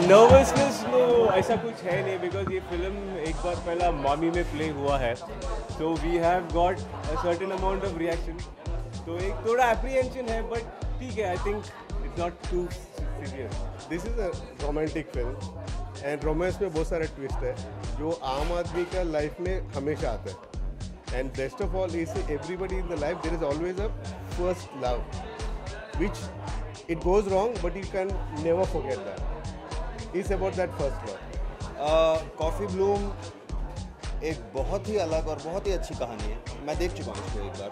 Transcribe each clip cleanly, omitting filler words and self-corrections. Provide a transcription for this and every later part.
Nervousness no ऐसा कुछ है नहीं, बिकॉज ये फिल्म एक बार पहला मॉमी में प्ले हुआ है, तो we have got a certain amount of reaction, तो एक थोड़ा एप्रीहेंशन है, बट ठीक है, I think it's not too serious. This is a romantic film and romance में बहुत सारे ट्विस्ट है जो आम आदमी का लाइफ में हमेशा आता है. And best of all is everybody in the life there is always a first love which it goes wrong but you can never forget that. It's about that first love. Coffee bloom एक बहुत ही अलग और बहुत ही अच्छी कहानी है. मैं देख चुका हूँ इसको एक बार.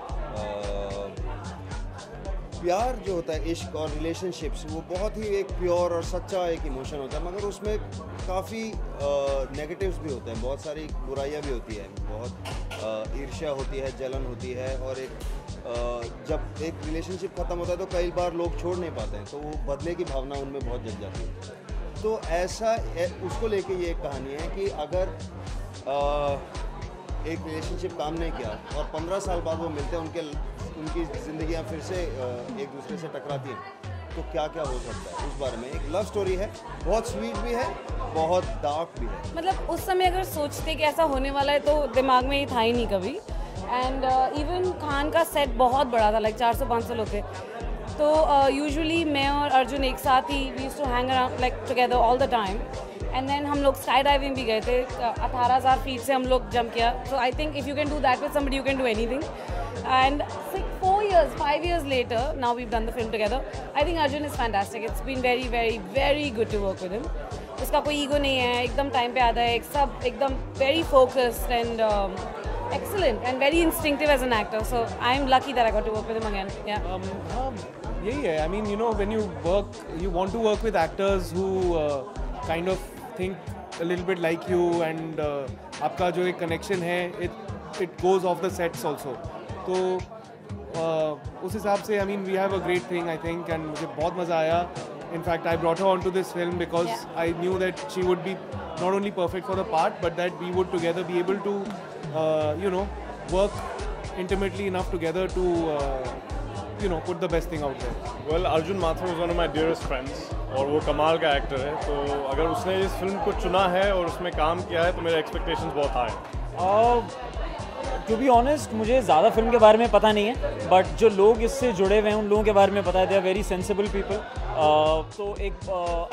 प्यार जो होता है, इश्क और रिलेशनशिप्स, वो बहुत ही एक प्योर और सच्चा एक इमोशन होता है, मगर उसमें काफ़ी नेगेटिव्स भी होते हैं, बहुत सारी बुराइयां भी होती है, बहुत ईर्ष्या होती है, जलन होती है, और एक जब एक रिलेशनशिप ख़त्म होता है तो कई बार लोग छोड़ नहीं पाते हैं, तो वो बदले की भावना उनमें बहुत जग जाती है. तो ऐसा उसको लेके ये एक कहानी है कि अगर एक रिलेशनशिप काम नहीं किया और 15 साल बाद वो मिलते हैं, उनकी ज़िंदगियाँ फिर से एक दूसरे से टकराती हैं, तो क्या क्या हो सकता है, उस बारे में एक लव स्टोरी है. बहुत स्वीट भी है, बहुत डार्क भी है. मतलब उस समय अगर सोचते कि ऐसा होने वाला है तो दिमाग में ये था ही नहीं कभी. एंड इवन खान का सेट बहुत बड़ा था, लाइक 400-500 लोग थे. तो यूजुअली मैं और अर्जुन एक साथ ही we used to hang around like together all the time. And then हम लोग स्काई डाइविंग भी गए थे, 18,000 फीट से हम लोग जंप किया. So I think if you can do that with somebody you can do anything. And 5 years later, now we've done the film together. I think Arjun is fantastic. It's been very, very, very good to work with him. उसका कोई ego नहीं है, एकदम time पे आता है, सब एकदम very focused and excellent and very instinctive as an actor. So I am lucky that I got to work with him again. Yeah. यही है. I mean, you know, when you work, you want to work with actors who kind of think a little bit like you, and आपका जो एक connection है, it goes off the sets also. तो उस हिसाब से I mean we have a great thing I think, and मुझे बहुत मज़ा आया. In fact I brought her on to this film because I knew that she would be not only perfect for the part but that we would together be able to you know work intimately enough together to you know put the best thing out there. Well, Arjun Mathur is one of my dearest friends और वो कमाल का actor है, तो अगर उसने इस film को चुना है और उसमें काम किया है तो मेरे एक्सपेक्टेशंस बहुत हाई हैं. टू बी ऑनेस्ट मुझे ज़्यादा फिल्म के बारे में पता नहीं है, बट जो लोग इससे जुड़े हुए हैं उन लोगों के बारे में पता है. They are very sensible people. तो एक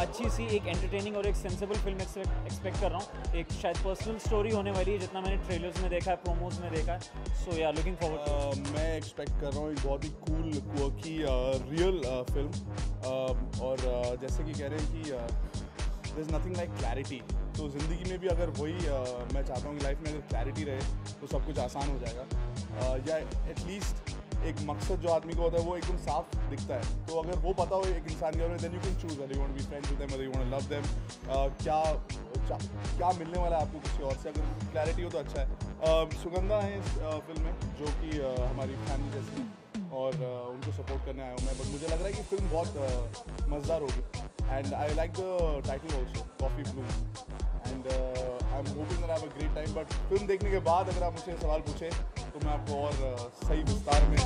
अच्छी सी एक एंटरटेनिंग और एक सेंसिबल फिल्म एक्सपेक्ट कर रहा हूँ. एक शायद पर्सनल स्टोरी होने वाली है जितना मैंने ट्रेलर्स में देखा है, प्रोमोस में देखा है. सो या लुकिंग फॉरवर्ड. मैं एक्सपेक्ट कर रहा हूँ एक बहुत ही कूल क्वर्की रियल फिल्म. और जैसे कि कह रहे हैं कि there is nothing like clarity. तो ज़िंदगी में भी अगर वही मैं चाहता हूँ कि लाइफ में अगर क्लैरिटी रहे तो सब कुछ आसान हो जाएगा, या एटलीस्ट एक मकसद जो आदमी को होता है वो एकदम साफ दिखता है. तो अगर वो पता हो एक इंसान के बारे में, then you can choose whether you want to be friends with them, whether you want to love them. क्या मिलने वाला है आपको किसी और से, अगर क्लैरिटी हो तो अच्छा है. सुगंधा है इस फिल्म में जो कि हमारी फैमिली जैसी है, और उनको सपोर्ट करने आया हूँ मैं. बट मुझे लग रहा है कि फिल्म बहुत मज़ेदार होगी. And I like the title also, coffee Bloom. And I am hoping that I have a great time. But film देखने के बाद अगर आप मुझसे सवाल पूछें तो मैं आपको और सही विस्तार में